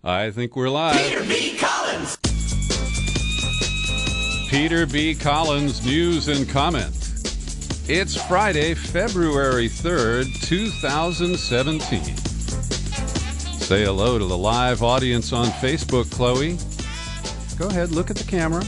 I think we're live. Peter B. Collins. Peter B. Collins, news and comment. It's Friday, February 3rd, 2017. Say hello to the live audience on Facebook, Chloe. Go ahead, look at the camera.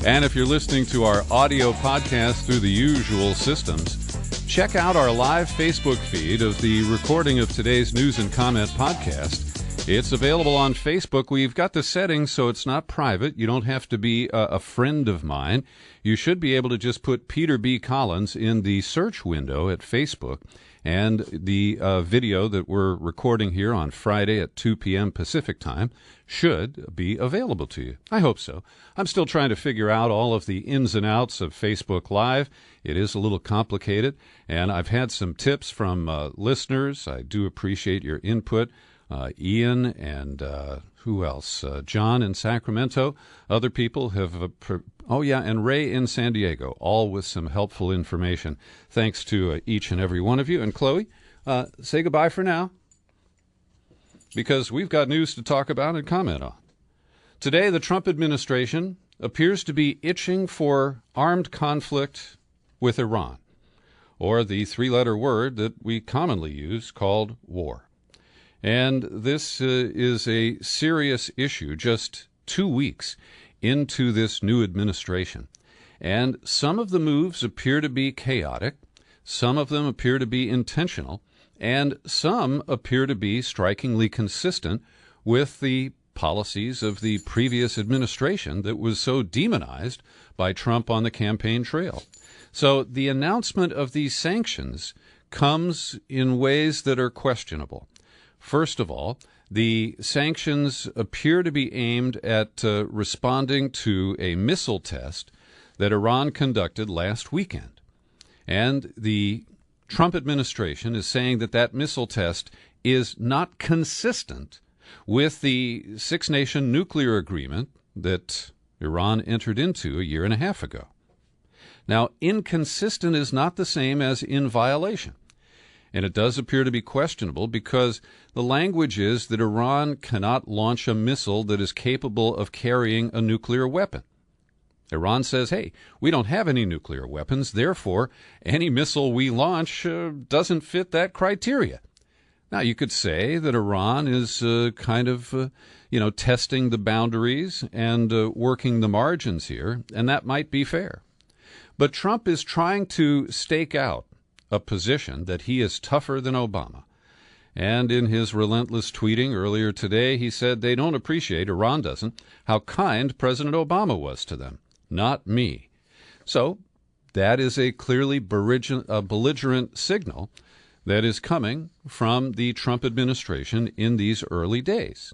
And if you're listening to our audio podcast through the usual systems, check out our live Facebook feed of the recording of today's news and comment podcast. It's available on Facebook. We've got the settings so it's not private. You don't have to be a friend of mine. You should be able to just put Peter B. Collins in the search window at Facebook, and the video that we're recording here on Friday at 2 p.m. Pacific time should be available to you. I hope so. I'm still trying to figure out all of the ins and outs of Facebook Live. It is a little complicated, and I've had some tips from listeners. I do appreciate your input. Ian and who else? John in Sacramento. Other people have, and Ray in San Diego, all with some helpful information. Thanks to each and every one of you. And Chloe, say goodbye for now, because we've got news to talk about and comment on. Today, the Trump administration appears to be itching for armed conflict with Iran, or the three-letter word that we commonly use called war. And this is a serious issue just 2 weeks into this new administration. And some of the moves appear to be chaotic, some of them appear to be intentional, and some appear to be strikingly consistent with the policies of the previous administration that was so demonized by Trump on the campaign trail. So the announcement of these sanctions comes in ways that are questionable. First of all, the sanctions appear to be aimed at responding to a missile test that Iran conducted last weekend. And the Trump administration is saying that that missile test is not consistent with the six-nation nuclear agreement that Iran entered into a year and a half ago. Now, inconsistent is not the same as in violation. And it does appear to be questionable because the language is that Iran cannot launch a missile that is capable of carrying a nuclear weapon. Iran says, hey, we don't have any nuclear weapons, therefore any missile we launch doesn't fit that criteria. Now, you could say that Iran is testing the boundaries and working the margins here, and that might be fair. But Trump is trying to stake out a position that he is tougher than Obama. And in his relentless tweeting earlier today, he said they don't appreciate, Iran doesn't, how kind President Obama was to them. Not me. So that is a clearly belligerent signal that is coming from the Trump administration in these early days.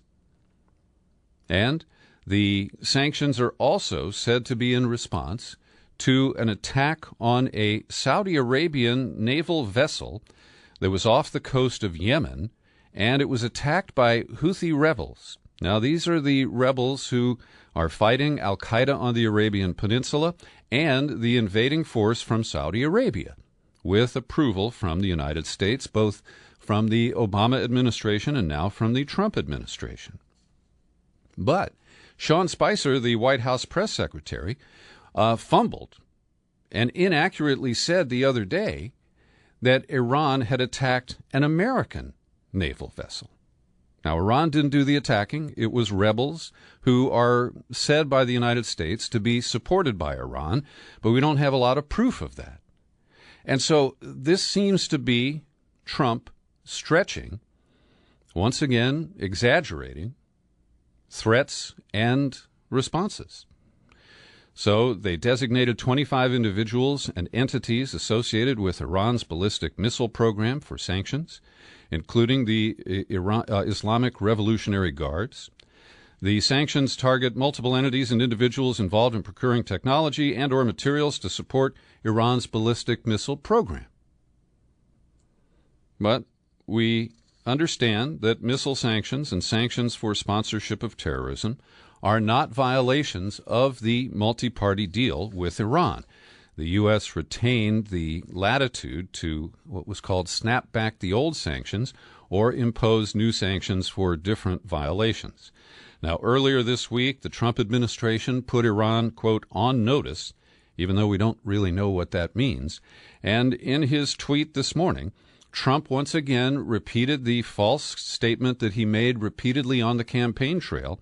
And the sanctions are also said to be in response to an attack on a Saudi Arabian naval vessel that was off the coast of Yemen, and it was attacked by Houthi rebels. Now, these are the rebels who are fighting al-Qaeda on the Arabian Peninsula and the invading force from Saudi Arabia, with approval from the United States, both from the Obama administration and now from the Trump administration. But Sean Spicer, the White House press secretary, fumbled and inaccurately said the other day that Iran had attacked an American naval vessel. Now, Iran didn't do the attacking. It was rebels who are said by the United States to be supported by Iran, but we don't have a lot of proof of that. And so this seems to be Trump stretching, once again exaggerating, threats and responses. So they designated 25 individuals and entities associated with Iran's ballistic missile program for sanctions, including the Islamic Revolutionary Guards. The sanctions target multiple entities and individuals involved in procuring technology and or materials to support Iran's ballistic missile program. But we understand that missile sanctions and sanctions for sponsorship of terrorism are not violations of the multi-party deal with Iran. The U.S. retained the latitude to what was called snap back the old sanctions or impose new sanctions for different violations. Now, earlier this week, the Trump administration put Iran, quote, on notice, even though we don't really know what that means. And in his tweet this morning, Trump once again repeated the false statement that he made repeatedly on the campaign trail,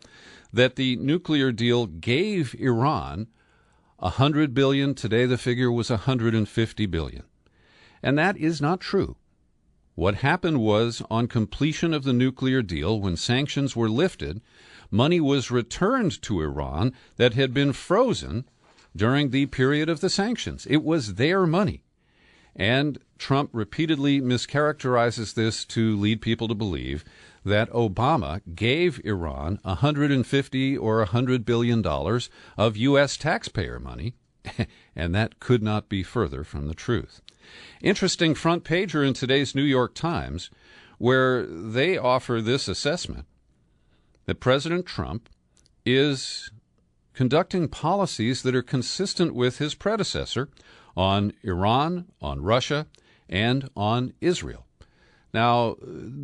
that the nuclear deal gave Iran $100 billion. Today the figure was $150 billion. And that is not true. What happened was, on completion of the nuclear deal, when sanctions were lifted, money was returned to Iran that had been frozen during the period of the sanctions. It was their money. And Trump repeatedly mischaracterizes this to lead people to believe that Obama gave Iran $150 or $100 billion of U.S. taxpayer money, and that could not be further from the truth. Interesting front pager in today's New York Times, where they offer this assessment that President Trump is conducting policies that are consistent with his predecessor on Iran, on Russia, and on Israel. Now,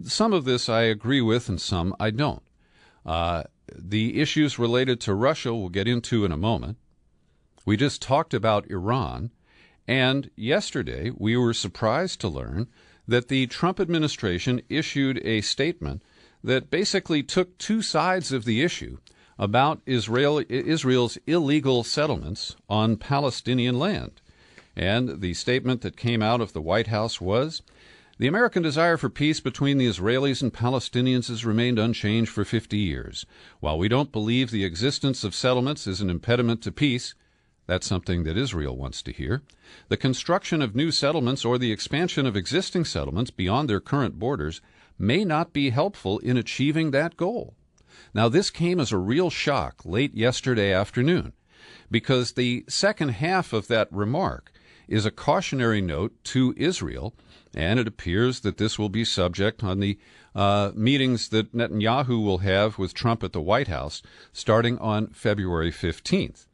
some of this I agree with and some I don't. The issues related to Russia we'll get into in a moment. We just talked about Iran, and yesterday we were surprised to learn that the Trump administration issued a statement that basically took two sides of the issue about Israel's illegal settlements on Palestinian land. And the statement that came out of the White House was, the American desire for peace between the Israelis and Palestinians has remained unchanged for 50 years. While we don't believe the existence of settlements is an impediment to peace, that's something that Israel wants to hear, the construction of new settlements or the expansion of existing settlements beyond their current borders may not be helpful in achieving that goal. Now, this came as a real shock late yesterday afternoon, because the second half of that remark is a cautionary note to Israel, and it appears that this will be subject on the meetings that Netanyahu will have with Trump at the White House starting on February 15th.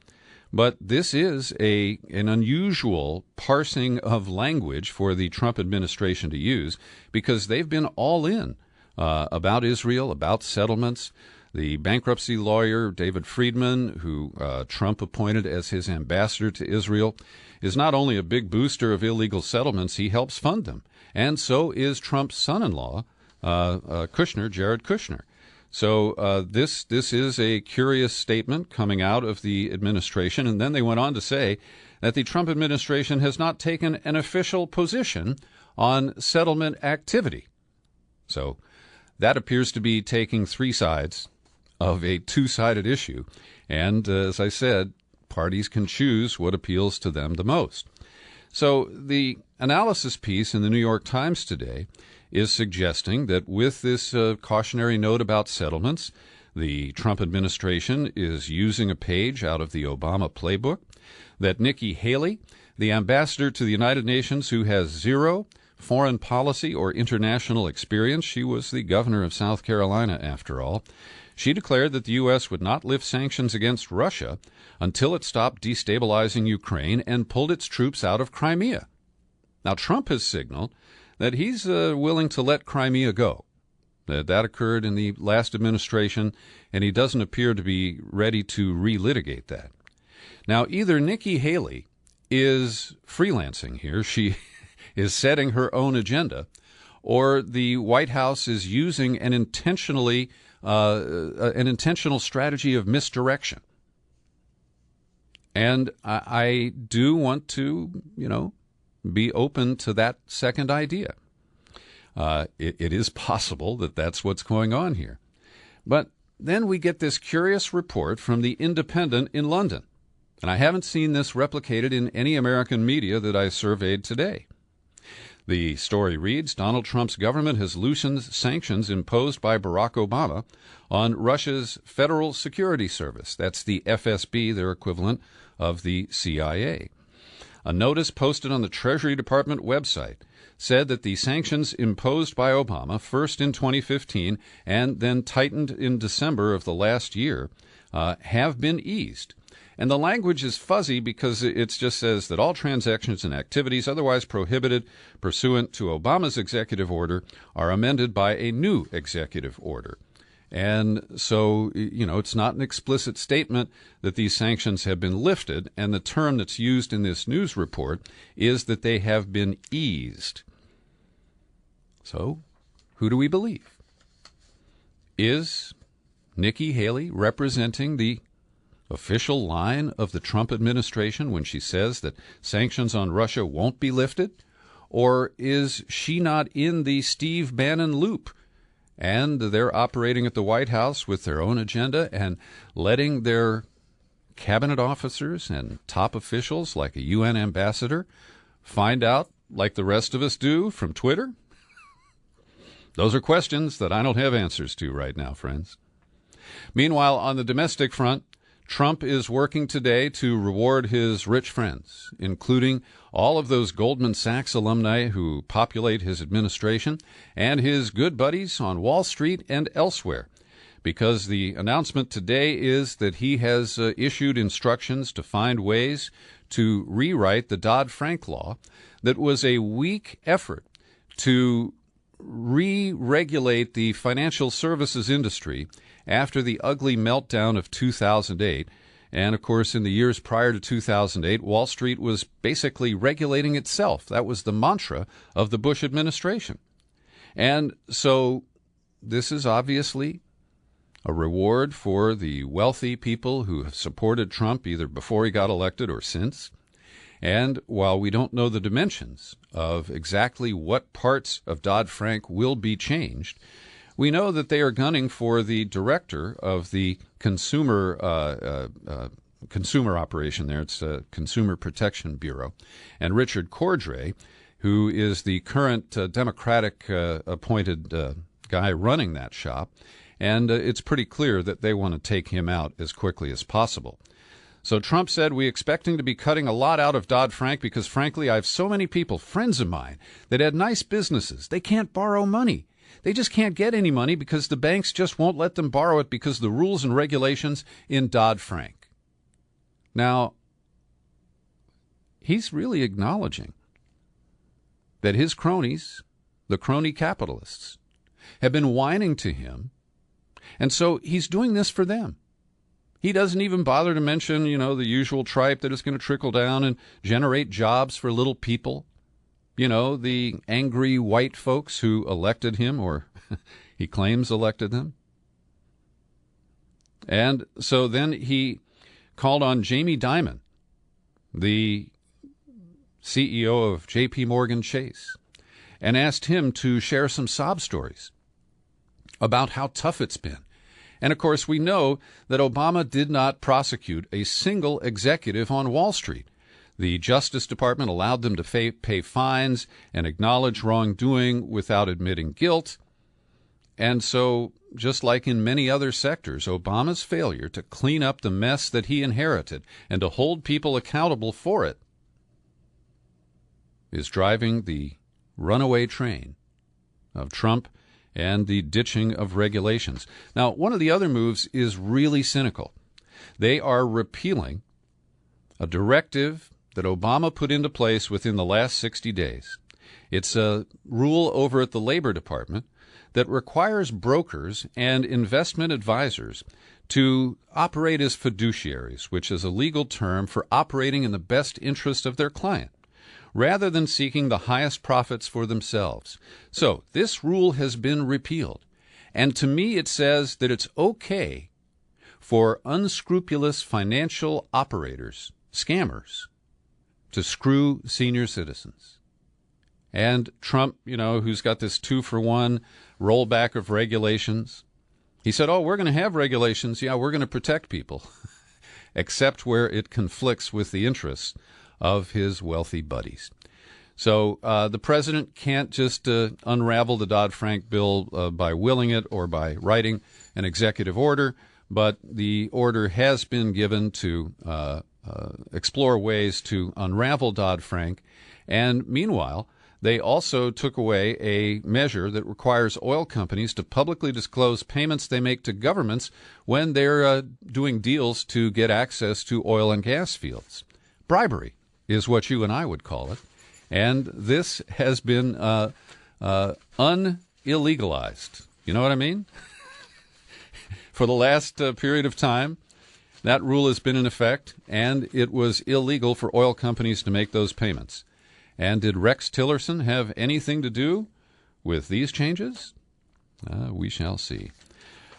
But this is an unusual parsing of language for the Trump administration to use, because they've been all in about Israel, about settlements. The bankruptcy lawyer, David Friedman, who Trump appointed as his ambassador to Israel, is not only a big booster of illegal settlements, he helps fund them. And so is Trump's son-in-law, Kushner, Jared Kushner. So this is a curious statement coming out of the administration. And then they went on to say that the Trump administration has not taken an official position on settlement activity. So that appears to be taking three sides of a two-sided issue. And as I said, parties can choose what appeals to them the most. So the analysis piece in the New York Times today is suggesting that with this cautionary note about settlements, the Trump administration is using a page out of the Obama playbook, that Nikki Haley, the ambassador to the United Nations who has zero foreign policy or international experience — she was the governor of South Carolina, after all — she declared that the U.S. would not lift sanctions against Russia until it stopped destabilizing Ukraine and pulled its troops out of Crimea. Now, Trump has signaled that he's willing to let Crimea go. That occurred in the last administration, and he doesn't appear to be ready to relitigate that. Now, either Nikki Haley is freelancing here, she is setting her own agenda, or the White House is using an intentional strategy of misdirection. And I do want to, be open to that second idea. It is possible that that's what's going on here. But then we get this curious report from The Independent in London. And I haven't seen this replicated in any American media that I surveyed today. The story reads, Donald Trump's government has loosened sanctions imposed by Barack Obama on Russia's Federal Security Service. That's the FSB, their equivalent of the CIA. A notice posted on the Treasury Department website said that the sanctions imposed by Obama, first in 2015 and then tightened in December of the last year, have been eased. And the language is fuzzy because it just says that all transactions and activities otherwise prohibited pursuant to Obama's executive order are amended by a new executive order. And so, it's not an explicit statement that these sanctions have been lifted, and the term that's used in this news report is that they have been eased. So, who do we believe? Is Nikki Haley representing the official line of the Trump administration when she says that sanctions on Russia won't be lifted? Or is she not in the Steve Bannon loop? And they're operating at the White House with their own agenda and letting their cabinet officers and top officials, like a UN ambassador, find out, like the rest of us do, from Twitter? Those are questions that I don't have answers to right now, friends. Meanwhile, on the domestic front, Trump is working today to reward his rich friends, including all of those Goldman Sachs alumni who populate his administration and his good buddies on Wall Street and elsewhere, because the announcement today is that he has issued instructions to find ways to rewrite the Dodd-Frank law that was a weak effort to re-regulate the financial services industry after the ugly meltdown of 2008. And, of course, in the years prior to 2008, Wall Street was basically regulating itself. That was the mantra of the Bush administration. And so this is obviously a reward for the wealthy people who have supported Trump either before he got elected or since. And while we don't know the dimensions of exactly what parts of Dodd-Frank will be changed, we know that they are gunning for the director of the consumer operation there. It's Consumer Protection Bureau. And Richard Cordray, who is the current Democratic appointed guy running that shop. And it's pretty clear that they want to take him out as quickly as possible. So Trump said, "We expecting to be cutting a lot out of Dodd-Frank because, frankly, I have so many people, friends of mine, that had nice businesses. They can't borrow money. They just can't get any money because the banks just won't let them borrow it because of the rules and regulations in Dodd-Frank." Now, he's really acknowledging that his cronies, the crony capitalists, have been whining to him, and so he's doing this for them. He doesn't even bother to mention, the usual tripe that is going to trickle down and generate jobs for little people. The angry white folks who elected him, or he claims elected them. And so then he called on Jamie Dimon, the CEO of J.P. Morgan Chase, and asked him to share some sob stories about how tough it's been. And, of course, we know that Obama did not prosecute a single executive on Wall Street. The Justice Department allowed them to pay fines and acknowledge wrongdoing without admitting guilt. And so, just like in many other sectors, Obama's failure to clean up the mess that he inherited and to hold people accountable for it is driving the runaway train of Trump and the ditching of regulations. Now, one of the other moves is really cynical. They are repealing a directive that Obama put into place within the last 60 days. It's a rule over at the Labor Department that requires brokers and investment advisors to operate as fiduciaries, which is a legal term for operating in the best interest of their client, rather than seeking the highest profits for themselves. So this rule has been repealed. And to me, it says that it's okay for unscrupulous financial operators, scammers, to screw senior citizens. And Trump, who's got this 2-for-1 rollback of regulations, he said, we're going to have regulations. Yeah, we're going to protect people, except where it conflicts with the interests of his wealthy buddies. So the president can't just unravel the Dodd-Frank bill by willing it or by writing an executive order, but the order has been given to explore ways to unravel Dodd-Frank. And meanwhile, They also took away a measure that requires oil companies to publicly disclose payments they make to governments when they're doing deals to get access to oil and gas fields. Bribery is what you and I would call it. And this has been unillegalized. You know what I mean? For the last period of time, that rule has been in effect, and it was illegal for oil companies to make those payments. And did Rex Tillerson have anything to do with these changes? We shall see.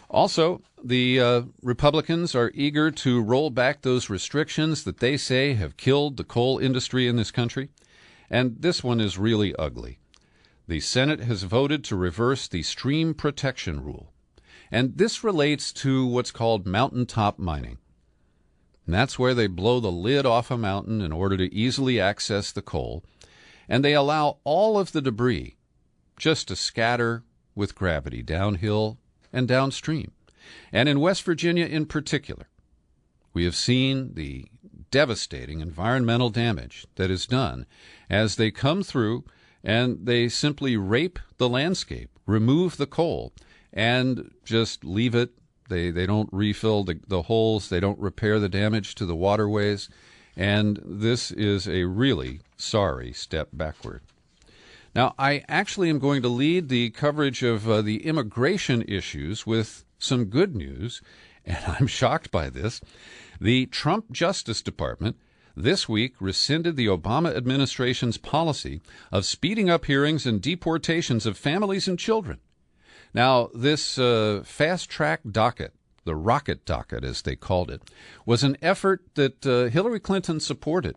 Also, the Republicans are eager to roll back those restrictions that they say have killed the coal industry in this country. And this one is really ugly. The Senate has voted to reverse the stream protection rule. And this relates to what's called mountaintop mining. And that's where they blow the lid off a mountain in order to easily access the coal. And they allow all of the debris just to scatter with gravity downhill and downstream. And in West Virginia in particular, we have seen the devastating environmental damage that is done as they come through and they simply rape the landscape, remove the coal, and just leave it. They don't refill the holes. They don't repair the damage to the waterways. And this is a really sorry step backward. Now, I actually am going to lead the coverage of the immigration issues with some good news, and I'm shocked by this. The Trump Justice Department this week rescinded the Obama administration's policy of speeding up hearings and deportations of families and children. Now, this fast-track docket, the rocket docket as they called it, was an effort that Hillary Clinton supported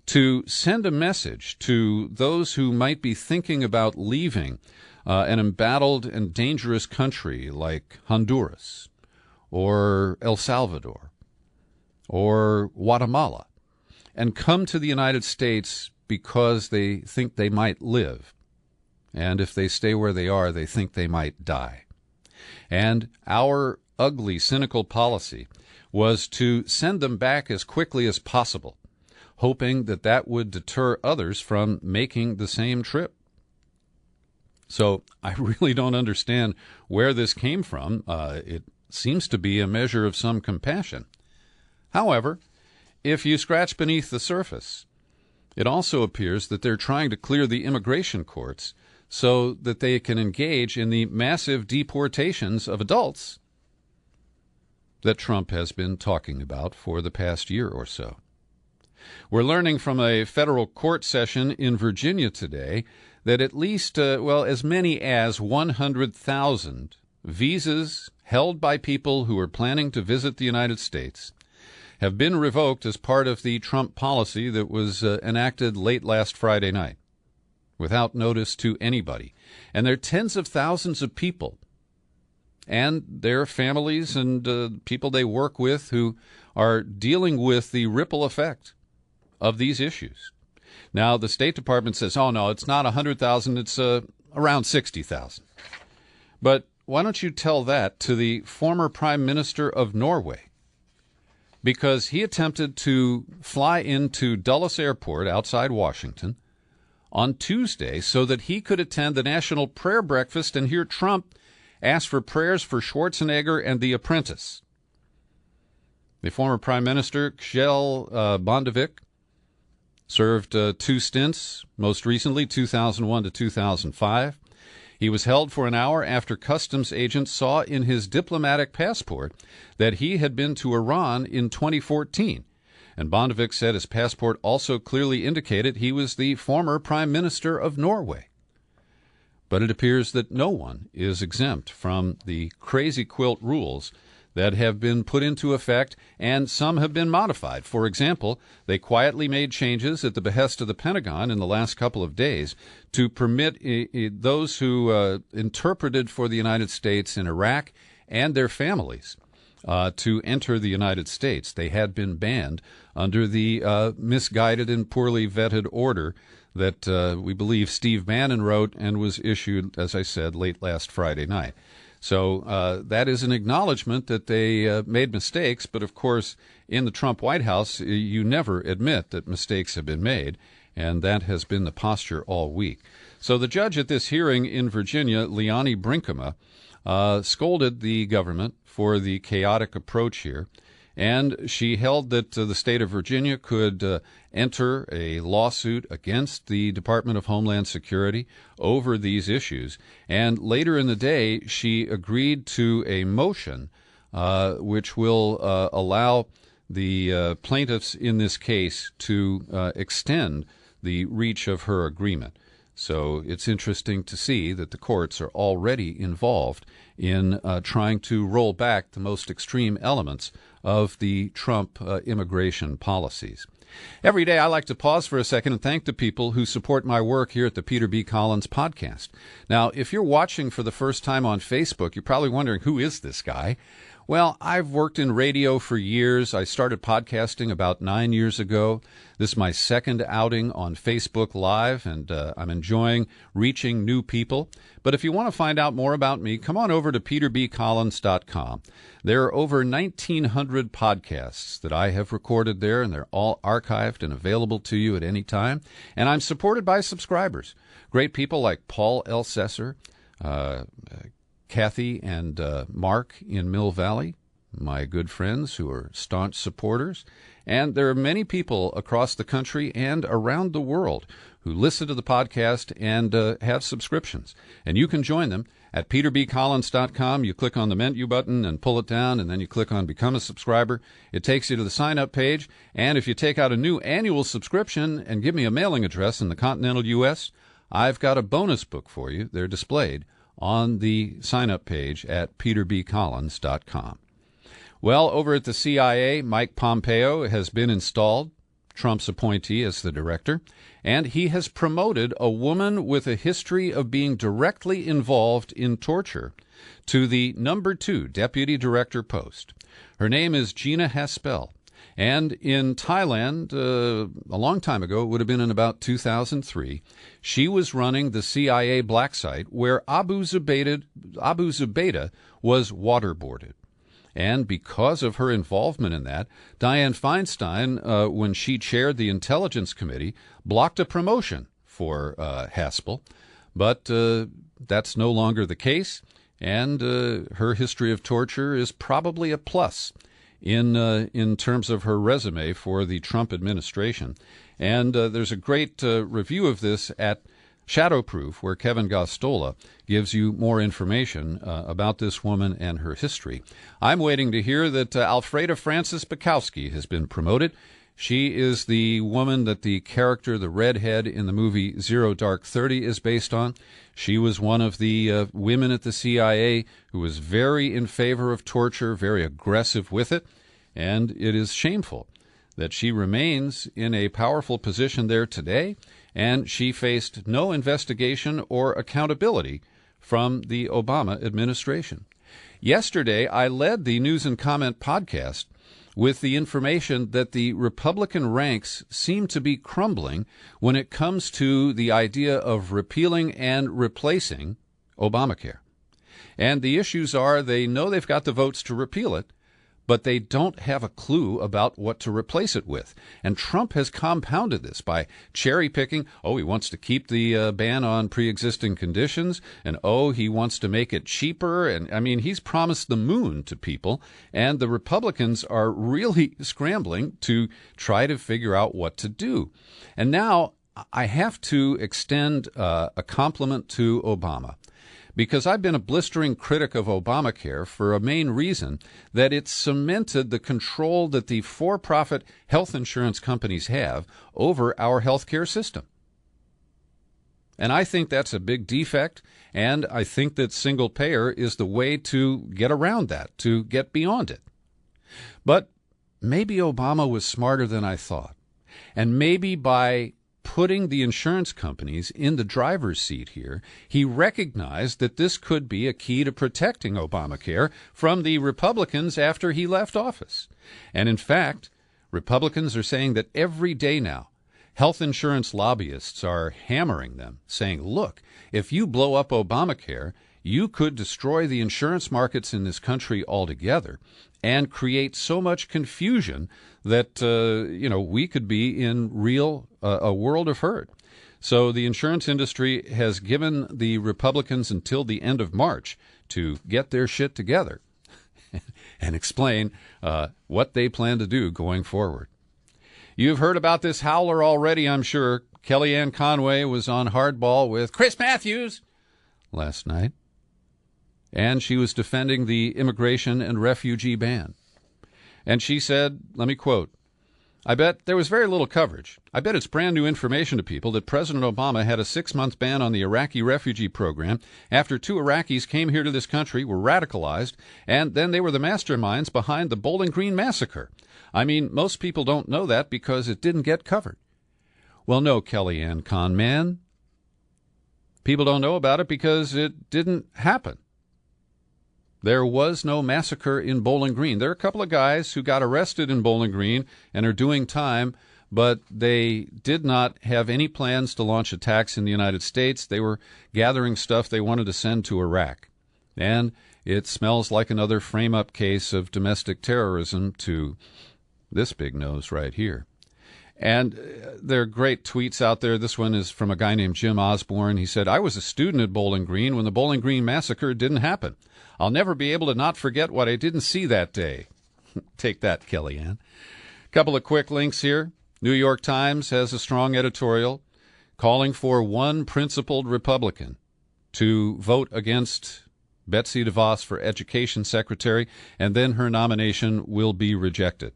to send a message to those who might be thinking about leaving an embattled and dangerous country like Honduras or El Salvador or Guatemala and come to the United States because they think they might live. And if they stay where they are, they think they might die. And our ugly, cynical policy was to send them back as quickly as possible, hoping that that would deter others from making the same trip. So I really don't understand where this came from. It seems to be a measure of some compassion. However, if you scratch beneath the surface, it also appears that they're trying to clear the immigration courts so that they can engage in the massive deportations of adults that Trump has been talking about for the past year or so. We're learning from a federal court session in Virginia today that at least, as many as 100,000 visas held by people who are planning to visit the United States have been revoked as part of the Trump policy that was enacted late last Friday night, without notice to anybody. And there are tens of thousands of people and their families and people they work with who are dealing with the ripple effect of these issues. Now, the State Department says, oh, no, it's not 100,000, it's around 60,000. But why don't you tell that to the former Prime Minister of Norway? Because he attempted to fly into Dulles Airport outside Washington on Tuesday so that he could attend the National Prayer Breakfast and hear Trump ask for prayers for Schwarzenegger and The Apprentice. The former Prime Minister, Kjell Bondevik, served 2 stints, most recently 2001 to 2005. He was held for an hour after customs agents saw in his diplomatic passport that he had been to Iran in 2014. And Bondevik said his passport also clearly indicated he was the former Prime Minister of Norway. But it appears that no one is exempt from the crazy quilt rules that have been put into effect, and some have been modified. For example, they quietly made changes at the behest of the Pentagon in the last couple of days to permit those who interpreted for the United States in Iraq and their families to enter the United States. They had been banned under the misguided and poorly vetted order that we believe Steve Bannon wrote and was issued, as I said, late last Friday night. So that is an acknowledgement that they made mistakes, but of course, in the Trump White House, you never admit that mistakes have been made, and that has been the posture all week. So the judge at this hearing in Virginia, Leonie Brinkema, scolded the government for the chaotic approach here, and she held that the state of Virginia could enter a lawsuit against the Department of Homeland Security over these issues. And later in the day, she agreed to a motion which will allow the plaintiffs in this case to extend the reach of her agreement. So it's interesting to see that the courts are already involved in trying to roll back the most extreme elements of the Trump immigration policies. Every day I like to pause for a second and thank the people who support my work here at the Peter B. Collins podcast. Now, if you're watching for the first time on Facebook, you're probably wondering, who is this guy? Well, I've worked in radio for years. I started podcasting about 9 years ago. This is my second outing on Facebook Live, and I'm enjoying reaching new people. But if you want to find out more about me, come on over to peterbcollins.com. There are over 1,900 podcasts that I have recorded there, and they're all archived and available to you at any time. And I'm supported by subscribers, great people like Paul Elsesser, Kathy and Mark in Mill Valley, my good friends who are staunch supporters. And there are many people across the country and around the world who listen to the podcast and have subscriptions. And you can join them at peterbcollins.com. You click on the menu button and pull it down, and then you click on Become a Subscriber. It takes you to the sign-up page. And if you take out a new annual subscription and give me a mailing address in the continental U.S., I've got a bonus book for you. They're displayed on the sign-up page at peterbcollins.com. Well, over at the CIA, Mike Pompeo has been installed, Trump's appointee, as the director, and he has promoted a woman with a history of being directly involved in torture to the number 2 deputy director post. Her name is Gina Haspel. And in Thailand, a long time ago, it would have been in about 2003, she was running the CIA black site where Abu Zubaydah was waterboarded. And because of her involvement in that, Dianne Feinstein, when she chaired the Intelligence Committee, blocked a promotion for Haspel. But that's no longer the case, and her history of torture is probably a plus in terms of her resume for the Trump administration. And there's a great review of this at Shadowproof, where Kevin Gostola gives you more information about this woman and her history. I'm waiting to hear that Alfreda Francis Bukowski has been promoted. She is the woman that the character, the redhead in the movie Zero Dark 30 is based on. She was one of the women at the CIA who was very in favor of torture, very aggressive with it, and it is shameful that she remains in a powerful position there today, and she faced no investigation or accountability from the Obama administration. Yesterday, I led the News and Comment podcast with the information that the Republican ranks seem to be crumbling when it comes to the idea of repealing and replacing Obamacare. And the issues are, they know they've got the votes to repeal it, but they don't have a clue about what to replace it with. And Trump has compounded this by cherry-picking. He wants to keep the ban on pre-existing conditions, and he wants to make it cheaper. And, I mean, he's promised the moon to people, and the Republicans are really scrambling to try to figure out what to do. And now I have to extend a compliment to Obama, because I've been a blistering critic of Obamacare for a main reason, that it cemented the control that the for-profit health insurance companies have over our health care system. And I think that's a big defect, and I think that single payer is the way to get around that, to get beyond it. But maybe Obama was smarter than I thought, and maybe by putting the insurance companies in the driver's seat here, he recognized that this could be a key to protecting Obamacare from the Republicans after he left office. And in fact, Republicans are saying that every day now, health insurance lobbyists are hammering them, saying, look, if you blow up Obamacare, you could destroy the insurance markets in this country altogether and create so much confusion that, we could be in a world of hurt. So the insurance industry has given the Republicans until the end of March to get their shit together and explain what they plan to do going forward. You've heard about this howler already, I'm sure. Kellyanne Conway was on Hardball with Chris Matthews last night, and she was defending the immigration and refugee ban. And she said, let me quote, "I bet there was very little coverage. I bet it's brand new information to people that President Obama had a 6-month ban on the Iraqi refugee program after 2 Iraqis came here to this country, were radicalized, and then they were the masterminds behind the Bowling Green massacre. I mean, most people don't know that because it didn't get covered." Well, no, Kellyanne Conman. People don't know about it because it didn't happen. There was no massacre in Bowling Green. There are a couple of guys who got arrested in Bowling Green and are doing time, but they did not have any plans to launch attacks in the United States. They were gathering stuff they wanted to send to Iraq. And it smells like another frame-up case of domestic terrorism to this big nose right here. And there are great tweets out there. This one is from a guy named Jim Osborne. He said, "I was a student at Bowling Green when the Bowling Green massacre didn't happen. I'll never be able to not forget what I didn't see that day." Take that, Kellyanne. Couple of quick links here. New York Times has a strong editorial calling for one principled Republican to vote against Betsy DeVos for Education Secretary, and then her nomination will be rejected.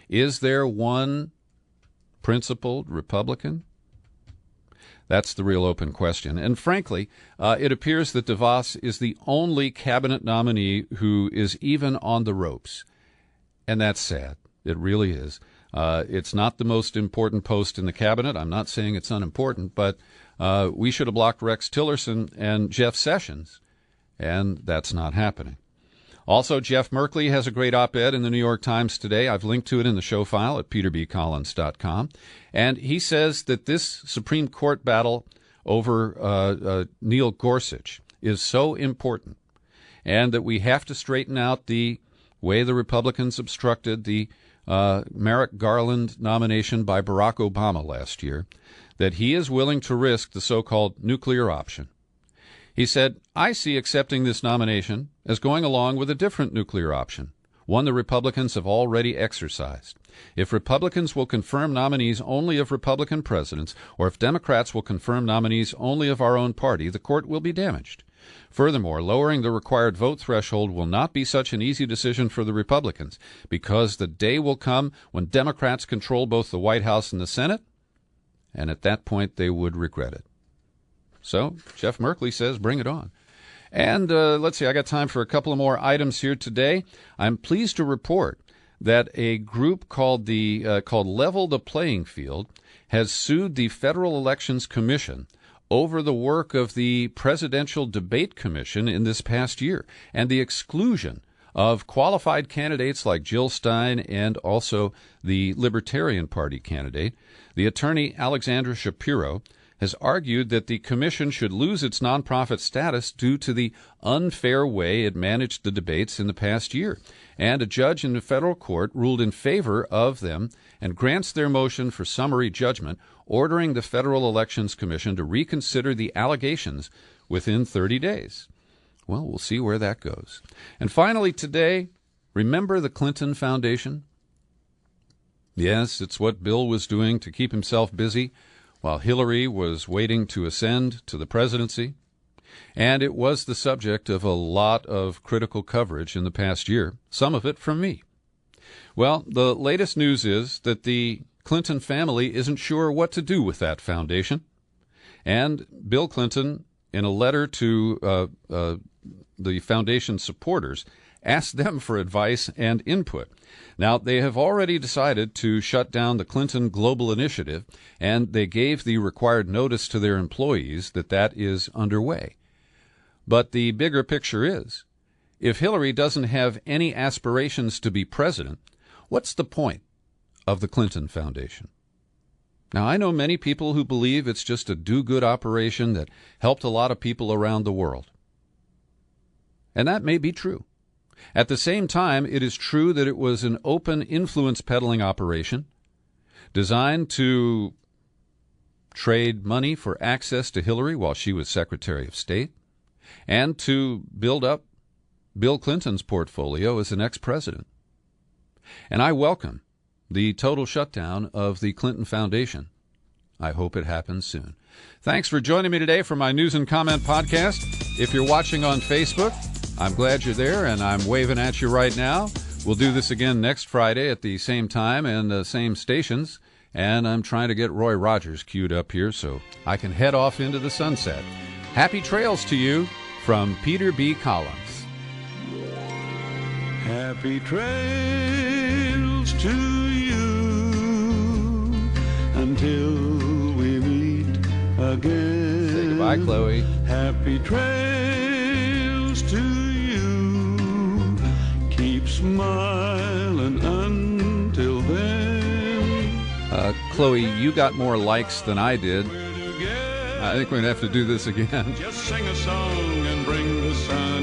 Is there one principled Republican? That's the real open question. And frankly, it appears that DeVos is the only cabinet nominee who is even on the ropes. And that's sad. It really is. It's not the most important post in the cabinet. I'm not saying it's unimportant, but we should have blocked Rex Tillerson and Jeff Sessions, and that's not happening. Also, Jeff Merkley has a great op-ed in the New York Times today. I've linked to it in the show file at peterbcollins.com. And he says that this Supreme Court battle over Neil Gorsuch is so important, and that we have to straighten out the way the Republicans obstructed the Merrick Garland nomination by Barack Obama last year, that he is willing to risk the so-called nuclear option. He said, "I see accepting this nomination as going along with a different nuclear option, one the Republicans have already exercised. If Republicans will confirm nominees only of Republican presidents, or if Democrats will confirm nominees only of our own party, the court will be damaged. Furthermore, lowering the required vote threshold will not be such an easy decision for the Republicans, because the day will come when Democrats control both the White House and the Senate, and at that point they would regret it." So Jeff Merkley says, bring it on. And let's see, I got time for a couple of more items here today. I'm pleased to report that a group called Level the Playing Field has sued the Federal Elections Commission over the work of the Presidential Debate Commission in this past year and the exclusion of qualified candidates like Jill Stein and also the Libertarian Party candidate. The attorney Alexandra Shapiro has argued that the commission should lose its nonprofit status due to the unfair way it managed the debates in the past year. And a judge in the federal court ruled in favor of them and grants their motion for summary judgment, ordering the Federal Elections Commission to reconsider the allegations within 30 days. Well, we'll see where that goes. And finally today, remember the Clinton Foundation? Yes, it's what Bill was doing to keep himself busy while Hillary was waiting to ascend to the presidency, and it was the subject of a lot of critical coverage in the past year, some of it from me. Well, the latest news is that the Clinton family isn't sure what to do with that foundation, and Bill Clinton, in a letter to the foundation supporters, asked them for advice and input. Now, they have already decided to shut down the Clinton Global Initiative, and they gave the required notice to their employees that that is underway. But the bigger picture is, if Hillary doesn't have any aspirations to be president, what's the point of the Clinton Foundation? Now, I know many people who believe it's just a do-good operation that helped a lot of people around the world. And that may be true. At the same time, it is true that it was an open influence peddling operation designed to trade money for access to Hillary while she was Secretary of State and to build up Bill Clinton's portfolio as the next president. And I welcome the total shutdown of the Clinton Foundation. I hope it happens soon. Thanks for joining me today for my News and Comment podcast. If you're watching on Facebook, I'm glad you're there, and I'm waving at you right now. We'll do this again next Friday at the same time and the same stations. And I'm trying to get Roy Rogers queued up here so I can head off into the sunset. Happy trails to you from Peter B. Collins. Happy trails to you until we meet again. Say goodbye, Chloe. Happy trails to you. Keep smiling until then. Chloe, you got more likes than I did. I think we're going to have to do this again. Just sing a song and bring the sun.